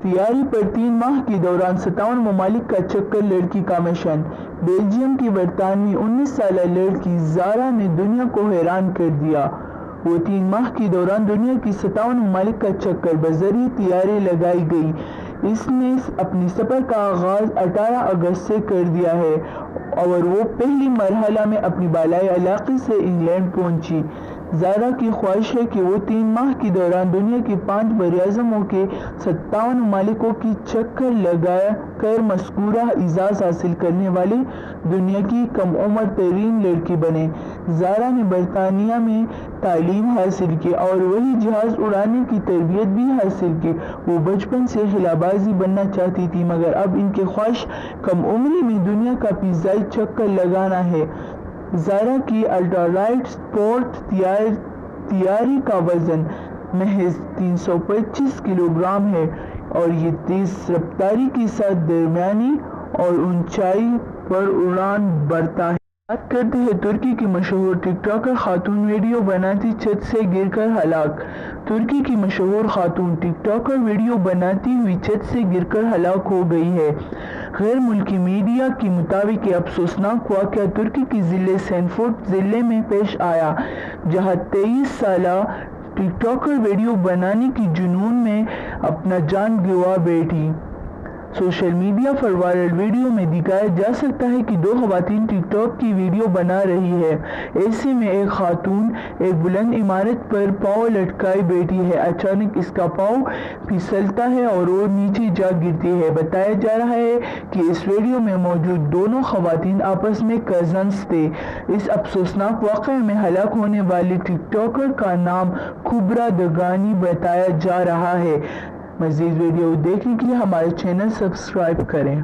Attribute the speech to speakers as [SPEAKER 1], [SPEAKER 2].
[SPEAKER 1] طیارے پر 3 ماہ کے دوران 57 ممالک کا چکر، لڑکی کا مشن۔ بیلجیم کی برطانوی 19 سالہ لڑکی زارا نے دنیا کو حیران کر دیا۔ وہ 3 ماہ کے دوران دنیا کی 57 ممالک کا چکر بذریعہ طیارے لگائی گئی۔ اس نے اپنے سفر کا آغاز 18 اگست سے کر دیا ہے اور وہ پہلی مرحلہ میں اپنے بالائی علاقے سے انگلینڈ پہنچی۔ زارا کی خواہش ہے کہ وہ 3 ماہ کے دوران دنیا کے 5 براعظموں کے 57 ممالکوں کی چکر لگا کر مذکورہ اعزاز حاصل کرنے والی دنیا کی کم عمر ترین لڑکی بنے۔ زارا نے برطانیہ میں تعلیم حاصل کی اور وہیں جہاز اڑانے کی تربیت بھی حاصل کی۔ وہ بچپن سے خلابازی بننا چاہتی تھی، مگر اب ان کی خواہش کم عمری میں دنیا کا فضائی چکر لگانا ہے۔ زارا کی الٹرالائٹ سپورٹ طیارے کا وزن محض 325 کلو گرام ہے اور یہ تیز رفتاری کے ساتھ درمیانی اور اونچائی پر اڑان بھرتا ہے۔ بات کرتے ہیں ترکی کی مشہور ٹک ٹاکر خاتون ویڈیو بناتی چھت سے گر کر ہلاک۔ ترکی کی مشہور خاتون ٹک ٹاکر ویڈیو بناتی ہوئی چھت سے گر کر ہلاک ہو گئی ہے۔ غیر ملکی میڈیا کے مطابق یہ افسوسناک واقعہ ترکی کے ضلع سینفورٹ ضلع میں پیش آیا، جہاں 23 سالہ ٹک ٹاکر ویڈیو بنانے کے جنون میں اپنا جان گنوا بیٹھی۔ سوشل میڈیا پر وائرل ویڈیو میں دکھایا جا سکتا ہے کہ 2 خواتین ٹک ٹاک کی ویڈیو بنا رہی ہے۔ ایسے میں ایک خاتون ایک بلند عمارت پر پاؤں لٹکائے بیٹھی ہے۔ اچانک اس کا پاؤں پھسلتا ہے اور وہ نیچے جا گرتی ہے۔ بتایا جا رہا ہے کہ اس ویڈیو میں موجود دونوں خواتین آپس میں کزنز تھے۔ اس افسوسناک واقعے میں ہلاک ہونے والی ٹک ٹاکر کا نام کبرا دگانی بتایا جا رہا ہے۔ مزید ویڈیو دیکھنے کے لیے ہمارے چینل سبسکرائب کریں۔